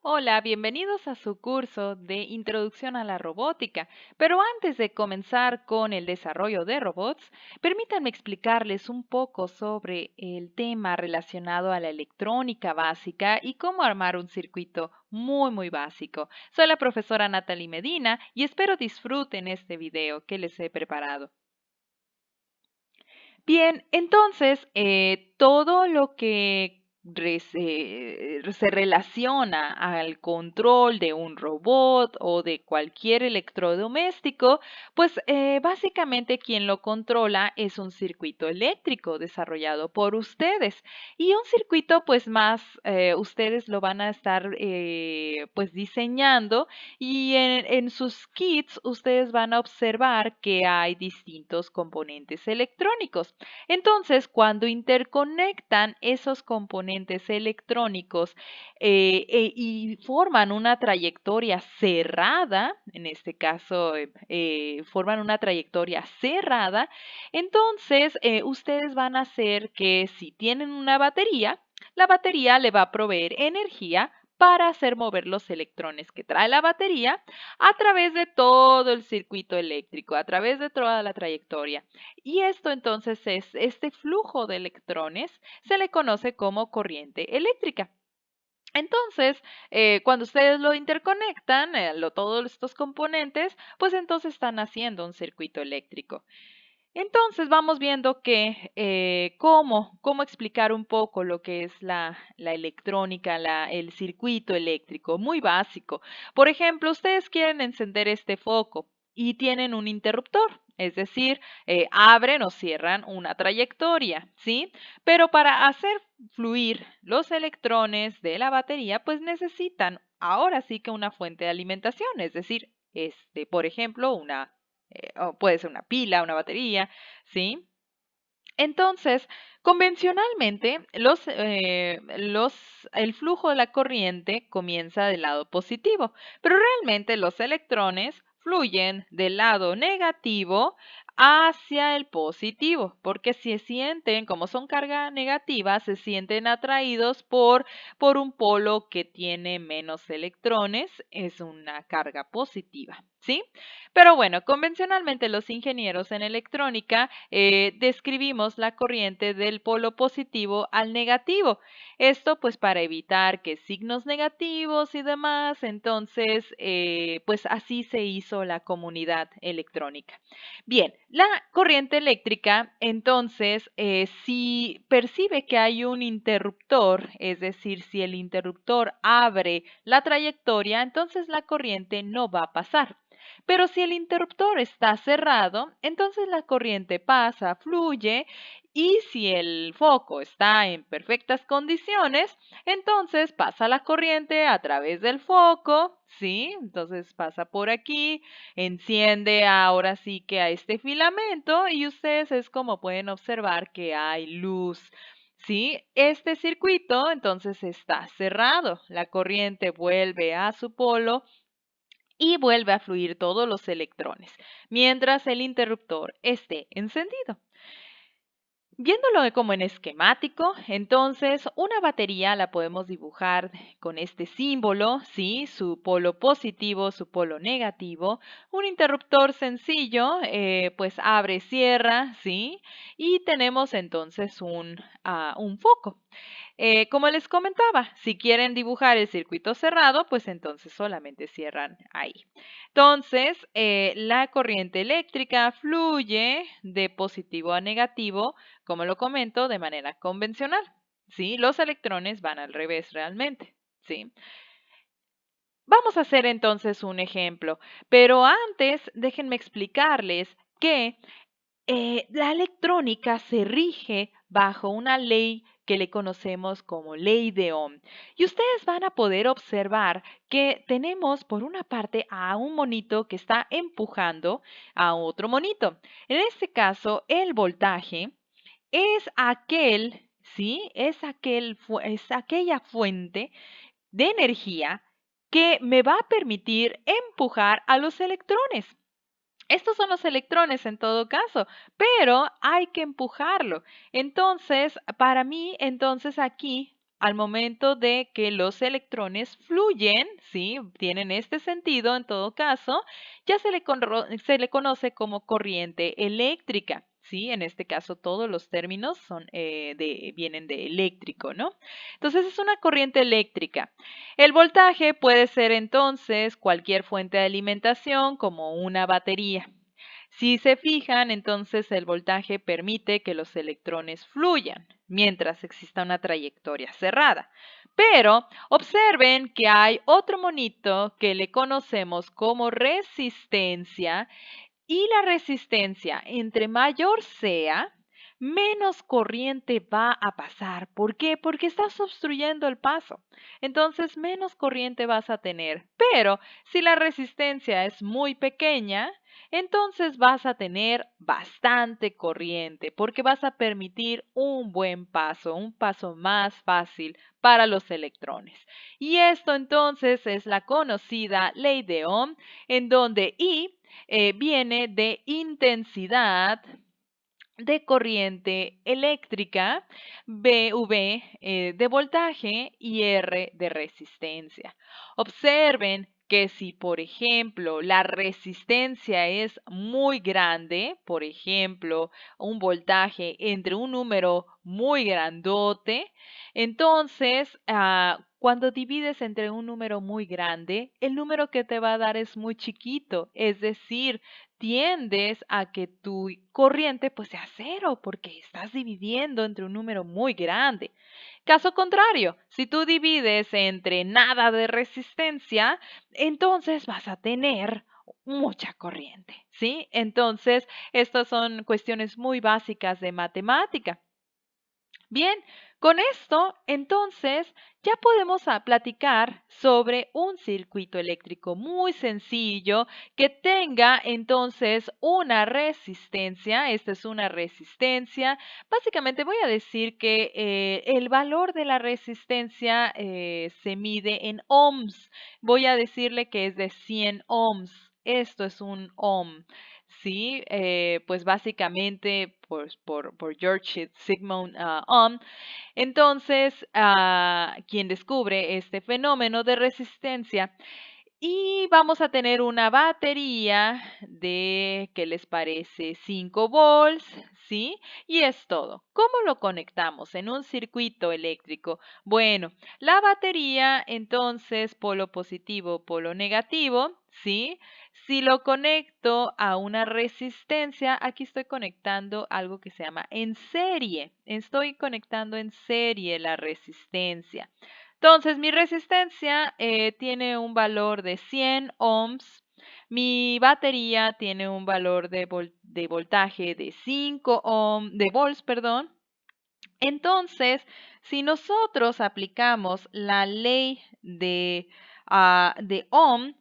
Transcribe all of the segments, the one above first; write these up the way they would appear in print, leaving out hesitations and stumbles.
Hola, bienvenidos a su curso de Introducción a la Robótica. Pero antes de comenzar con el desarrollo de robots, permítanme explicarles un poco sobre el tema relacionado a la electrónica básica y cómo armar un circuito muy básico. Soy la profesora Natalie Medina y espero disfruten este video que les he preparado. Bien, entonces, todo lo que se relaciona al control de un robot o de cualquier electrodoméstico, pues básicamente quien lo controla es un circuito eléctrico desarrollado por ustedes. Y un circuito, pues más, ustedes lo van a estar pues diseñando y en sus kits ustedes van a observar que hay distintos componentes electrónicos. Entonces, cuando interconectan esos componentes electrónicos y forman una trayectoria cerrada, en este caso forman una trayectoria cerrada, entonces ustedes van a hacer que si tienen una batería, la batería le va a proveer energía para hacer mover los electrones que trae la batería a través de todo el circuito eléctrico, a través de toda la trayectoria. Y esto entonces este flujo de electrones se le conoce como corriente eléctrica. Entonces, cuando ustedes lo interconectan, todos estos componentes, pues entonces están haciendo un circuito eléctrico. Entonces vamos viendo que cómo explicar un poco lo que es la electrónica, el circuito eléctrico, muy básico. Por ejemplo, ustedes quieren encender este foco y tienen un interruptor, es decir, abren o cierran una trayectoria, ¿sí? Pero para hacer fluir los electrones de la batería, pues necesitan ahora sí que una fuente de alimentación, es decir, por ejemplo, o puede ser una pila, una batería, ¿sí? Entonces, convencionalmente, el flujo de la corriente comienza del lado positivo, pero realmente los electrones fluyen del lado negativo hacia el positivo, porque si sienten, como son carga negativa, se sienten atraídos por un polo que tiene menos electrones, es una carga positiva, ¿sí? Pero bueno, convencionalmente los ingenieros en electrónica describimos la corriente del polo positivo al negativo. Esto pues para evitar que signos negativos y demás, entonces pues así se hizo la comunidad electrónica. Bien, la corriente eléctrica entonces si percibe que hay un interruptor, es decir, si el interruptor abre la trayectoria, entonces la corriente no va a pasar. Pero si el interruptor está cerrado, entonces la corriente pasa, fluye, y si el foco está en perfectas condiciones, entonces pasa la corriente a través del foco, ¿sí? Entonces pasa por aquí, enciende ahora sí que a este filamento y ustedes es como pueden observar que hay luz. ¿Sí? Este circuito entonces está cerrado, la corriente vuelve a su polo y vuelve a fluir todos los electrones, mientras el interruptor esté encendido. Viéndolo como en esquemático, entonces una batería la podemos dibujar con este símbolo, ¿sí? Su polo positivo, su polo negativo. Un interruptor sencillo, pues abre, cierra, ¿sí? Y tenemos entonces un foco. Como les comentaba, si quieren dibujar el circuito cerrado, pues entonces solamente cierran ahí. Entonces, la corriente eléctrica fluye de positivo a negativo, como lo comento, de manera convencional. ¿Sí? Los electrones van al revés realmente. ¿Sí? Vamos a hacer entonces un ejemplo, pero antes déjenme explicarles que la electrónica se rige bajo una ley que le conocemos como ley de Ohm. Y ustedes van a poder observar que tenemos por una parte a un monito que está empujando a otro monito. En este caso, el voltaje es aquel, ¿sí? Es aquella fuente de energía que me va a permitir empujar a los electrones. Estos son los electrones en todo caso, pero hay que empujarlo. Entonces, para mí, entonces aquí al momento de que los electrones fluyen, ¿sí? Tienen este sentido en todo caso, ya se le conoce como corriente eléctrica. Sí, en este caso todos los términos son, vienen de eléctrico, ¿no? Entonces es una corriente eléctrica. El voltaje puede ser entonces cualquier fuente de alimentación como una batería. Si se fijan, entonces el voltaje permite que los electrones fluyan mientras exista una trayectoria cerrada. Pero observen que hay otro monito que le conocemos como resistencia y la resistencia, entre mayor sea, menos corriente va a pasar. ¿Por qué? Porque estás obstruyendo el paso. Entonces, menos corriente vas a tener. Pero si la resistencia es muy pequeña, entonces vas a tener bastante corriente porque vas a permitir un buen paso, un paso más fácil para los electrones. Y esto entonces es la conocida ley de Ohm, en donde I viene de intensidad de corriente eléctrica, V de voltaje y R de resistencia. Observen que si, por ejemplo, la resistencia es muy grande, por ejemplo, un voltaje entre un número muy grandote, entonces, cuando divides entre un número muy grande, el número que te va a dar es muy chiquito, es decir, tiendes a que tu corriente pues sea cero porque estás dividiendo entre un número muy grande. Caso contrario, si tú divides entre nada de resistencia, entonces vas a tener mucha corriente, ¿sí? Entonces, estas son cuestiones muy básicas de matemática. Bien, con esto, entonces, ya podemos platicar sobre un circuito eléctrico muy sencillo que tenga entonces una resistencia. Esta es una resistencia. Básicamente voy a decir que el valor de la resistencia se mide en ohms. Voy a decirle que es de 100 ohms. Esto es un ohm. Sí, pues básicamente por George Sigmund Ohm. Entonces, quien descubre este fenómeno de resistencia y vamos a tener una batería de, ¿qué les parece? 5 volts, ¿sí? Y es todo. ¿Cómo lo conectamos en un circuito eléctrico? Bueno, la batería, entonces, polo positivo, polo negativo, ¿sí? Si lo conecto a una resistencia, aquí estoy conectando algo que se llama en serie. Estoy conectando en serie la resistencia. Entonces, mi resistencia tiene un valor de 100 ohms. Mi batería tiene un valor de voltaje de 5 de volts, perdón. Entonces, si nosotros aplicamos la ley de Ohm,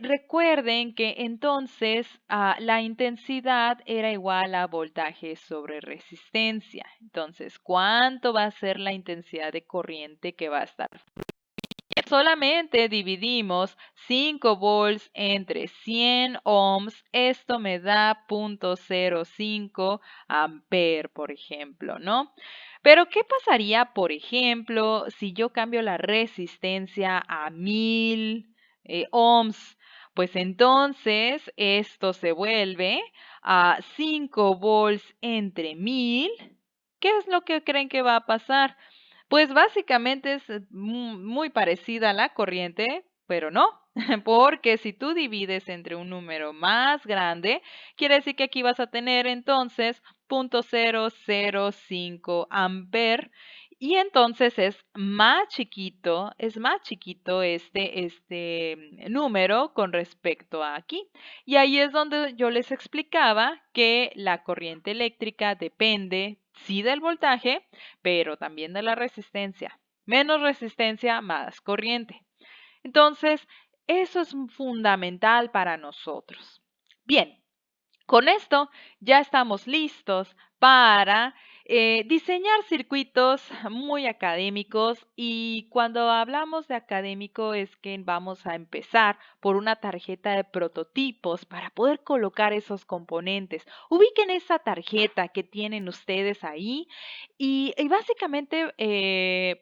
recuerden que entonces la intensidad era igual a voltaje sobre resistencia. Entonces, ¿cuánto va a ser la intensidad de corriente que va a estar? Solamente dividimos 5 volts entre 100 ohms. Esto me da 0.05 amper, por ejemplo, ¿no? Pero, ¿qué pasaría, por ejemplo, si yo cambio la resistencia a 1000 ohms? Pues entonces esto se vuelve a 5 volts entre 1000. ¿Qué es lo que creen que va a pasar? Pues básicamente es muy parecida a la corriente, pero no, porque si tú divides entre un número más grande, quiere decir que aquí vas a tener entonces 0.005 amper y entonces es más chiquito este número con respecto a aquí. Y ahí es donde yo les explicaba que la corriente eléctrica depende, sí, del voltaje, pero también de la resistencia. Menos resistencia, más corriente. Entonces, eso es fundamental para nosotros. Bien, con esto ya estamos listos para Diseñar circuitos muy académicos y cuando hablamos de académico es que vamos a empezar por una tarjeta de prototipos para poder colocar esos componentes. Ubiquen esa tarjeta que tienen ustedes ahí y básicamente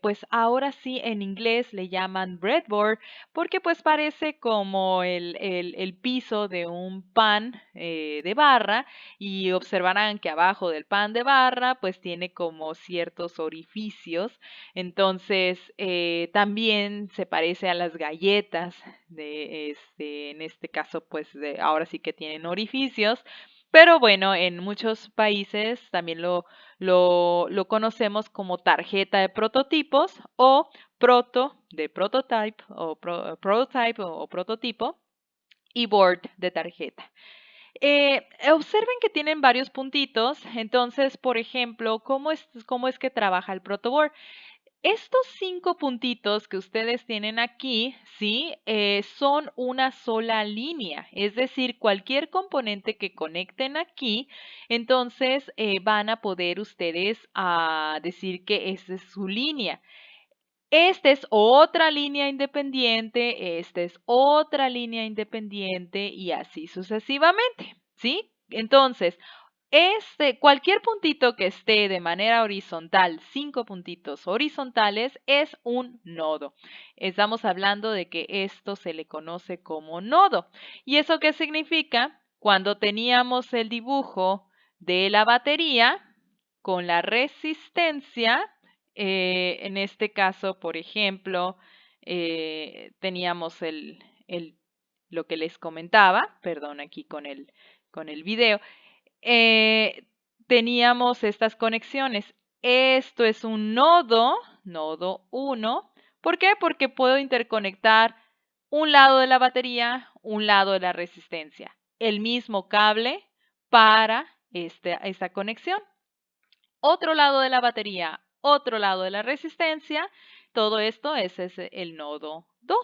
pues ahora sí en inglés le llaman breadboard porque pues parece como el piso de un pan de barra y observarán que abajo del pan de barra pues tiene como ciertos orificios. Entonces también se parece a las galletas en este caso pues ahora sí que tienen orificios. Pero bueno, en muchos países también lo conocemos como tarjeta de prototipos o proto de prototype o prototype o prototipo y board de tarjeta. Observen que tienen varios puntitos. Entonces, por ejemplo, cómo es que trabaja el protoboard? Estos 5 puntitos que ustedes tienen aquí, ¿sí? Son una sola línea. Es decir, cualquier componente que conecten aquí, entonces van a poder ustedes decir que esa es su línea. Esta es otra línea independiente, esta es otra línea independiente y así sucesivamente, ¿sí? Entonces, cualquier puntito que esté de manera horizontal, 5 puntitos horizontales, es un nodo. Estamos hablando de que esto se le conoce como nodo. ¿Y eso qué significa? Cuando teníamos el dibujo de la batería con la resistencia, en este caso, por ejemplo, teníamos lo que les comentaba, perdón, aquí con el video, eh, teníamos estas conexiones. Esto es un nodo, nodo 1. ¿Por qué? Porque puedo interconectar un lado de la batería, un lado de la resistencia. El mismo cable para esta conexión. Otro lado de la batería, otro lado de la resistencia. Todo esto es el nodo 2.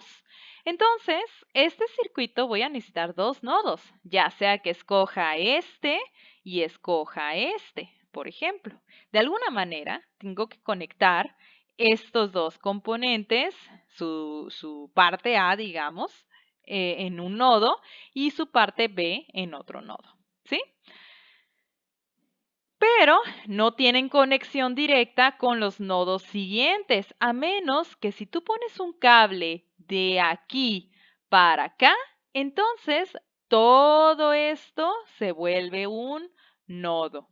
Entonces, este circuito voy a necesitar dos nodos, ya sea que escoja este y escoja este, por ejemplo. De alguna manera, tengo que conectar estos dos componentes, su parte A, digamos, en un nodo y su parte B en otro nodo. ¿Sí? Pero no tienen conexión directa con los nodos siguientes, a menos que si tú pones un cable de aquí para acá, entonces todo esto se vuelve un nodo,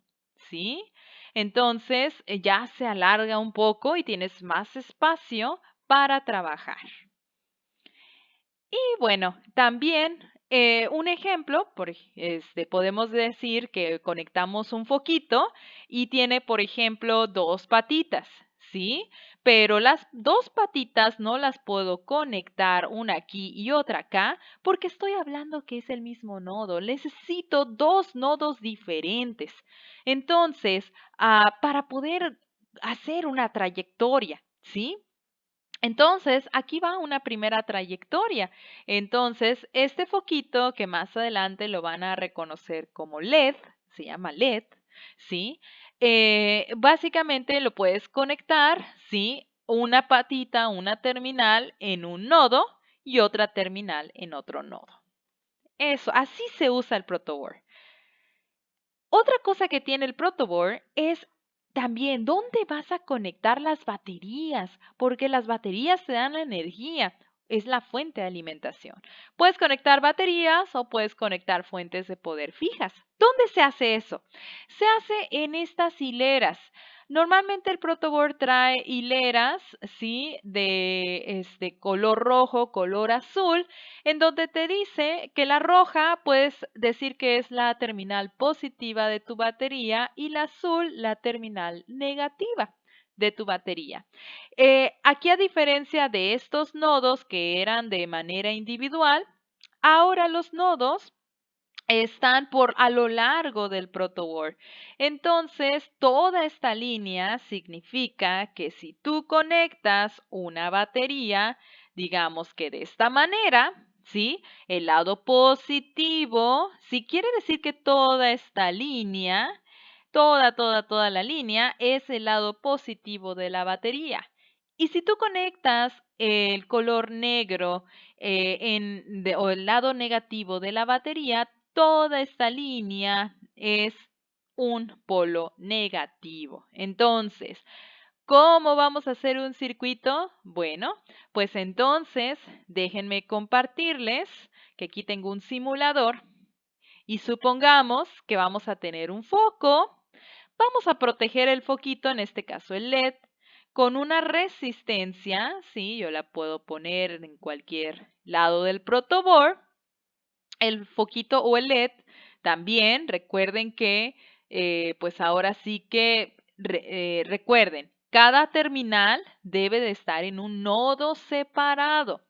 ¿sí? Entonces ya se alarga un poco y tienes más espacio para trabajar. Y bueno, también un ejemplo, podemos decir que conectamos un foquito y tiene, por ejemplo, dos patitas, ¿sí? Pero las dos patitas no las puedo conectar una aquí y otra acá porque estoy hablando que es el mismo nodo. Necesito dos nodos diferentes. Entonces, para poder hacer una trayectoria, ¿sí? Entonces, aquí va una primera trayectoria. Entonces, este foquito que más adelante lo van a reconocer como LED, se llama LED, ¿sí? Básicamente lo puedes conectar, ¿sí? Una patita, una terminal en un nodo y otra terminal en otro nodo. Eso, así se usa el protoboard. Otra cosa que tiene el protoboard es también dónde vas a conectar las baterías, porque las baterías te dan la energía, es la fuente de alimentación. Puedes conectar baterías o puedes conectar fuentes de poder fijas. ¿Dónde se hace eso? Se hace en estas hileras. Normalmente el protoboard trae hileras, ¿sí? De este color rojo, color azul, en donde te dice que la roja puedes decir que es la terminal positiva de tu batería y la azul la terminal negativa de tu batería. Aquí a diferencia de estos nodos que eran de manera individual, ahora los nodos están por a lo largo del protoboard. Entonces, toda esta línea significa que si tú conectas una batería, digamos que de esta manera, ¿sí? El lado positivo, si quiere decir que toda esta línea toda la línea es el lado positivo de la batería. Y si tú conectas el color negro o el lado negativo de la batería, toda esta línea es un polo negativo. Entonces, ¿cómo vamos a hacer un circuito? Bueno, pues entonces déjenme compartirles que aquí tengo un simulador y supongamos que vamos a tener un foco. Vamos a proteger el foquito, en este caso el LED, con una resistencia, ¿sí? Yo la puedo poner en cualquier lado del protoboard. El foquito o el LED también, recuerden que, pues ahora sí que, recuerden, cada terminal debe de estar en un nodo separado.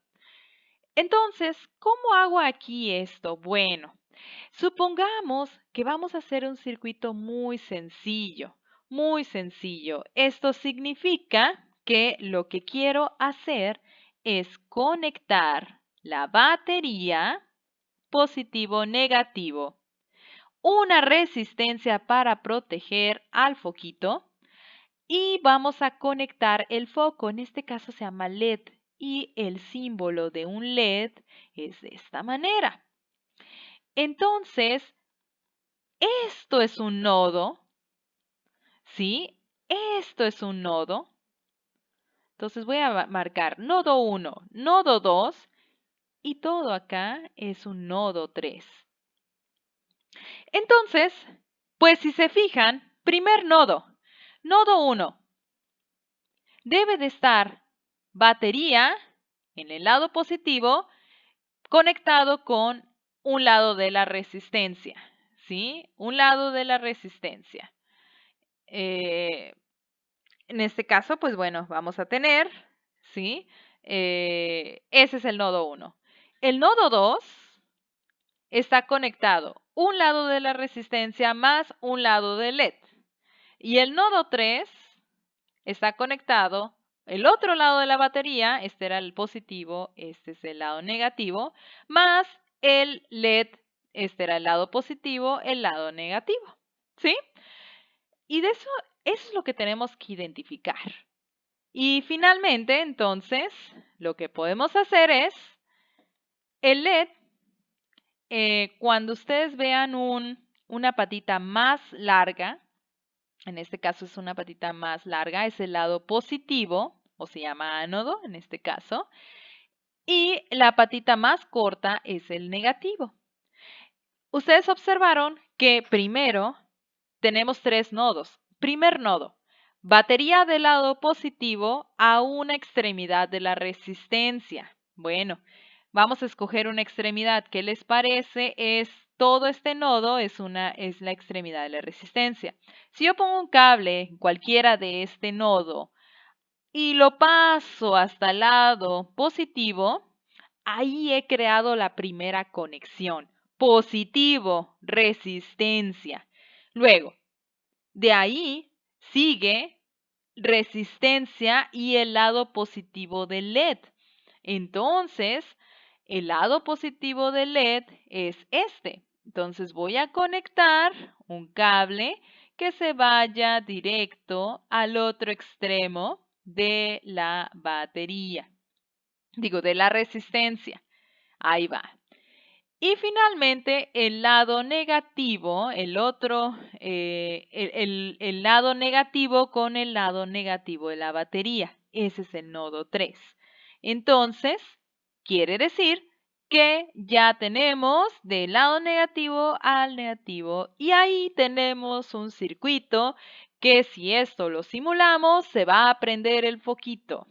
Entonces, ¿cómo hago aquí esto? Bueno, supongamos que vamos a hacer un circuito muy sencillo, muy sencillo. Esto significa que lo que quiero hacer es conectar la batería positivo negativo, una resistencia para proteger al foquito y vamos a conectar el foco. En este caso se llama LED y el símbolo de un LED es de esta manera. Entonces, esto es un nodo, ¿sí? Esto es un nodo. Entonces voy a marcar nodo 1, nodo 2 y todo acá es un nodo 3. Entonces, pues si se fijan, primer nodo, nodo 1, debe de estar batería en el lado positivo conectado con un lado de la resistencia, ¿sí? Un lado de la resistencia. En este caso, pues bueno, vamos a tener, ¿sí? Ese es el nodo 1. El nodo 2 está conectado un lado de la resistencia más un lado del LED. Y el nodo 3 está conectado el otro lado de la batería, este era el positivo, este es el lado negativo, más el LED, este era el lado positivo, el lado negativo, ¿sí? Y de eso es lo que tenemos que identificar. Y finalmente, entonces, lo que podemos hacer es el LED, cuando ustedes vean una patita más larga, en este caso es una patita más larga, es el lado positivo, o se llama ánodo en este caso, y la patita más corta es el negativo. Ustedes observaron que primero tenemos tres nodos. Primer nodo, batería del lado positivo a una extremidad de la resistencia. Bueno, vamos a escoger una extremidad. ¿Qué les parece? Todo este nodo es la extremidad de la resistencia. Si yo pongo un cable en cualquiera de este nodo y lo paso hasta el lado positivo, ahí he creado la primera conexión. Positivo, resistencia. Luego, de ahí sigue resistencia y el lado positivo del LED. Entonces, el lado positivo del LED es este. Entonces voy a conectar un cable que se vaya directo al otro extremo de la batería. Digo, de la resistencia. Ahí va. Y finalmente, el lado negativo, el otro, el lado negativo con el lado negativo de la batería. Ese es el nodo 3. Entonces, quiere decir que ya tenemos del lado negativo al negativo y ahí tenemos un circuito que si esto lo simulamos, se va a prender el foquito.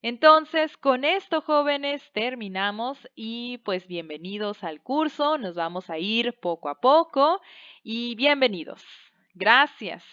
Entonces, con esto, jóvenes, terminamos y pues bienvenidos al curso. Nos vamos a ir poco a poco y bienvenidos. Gracias.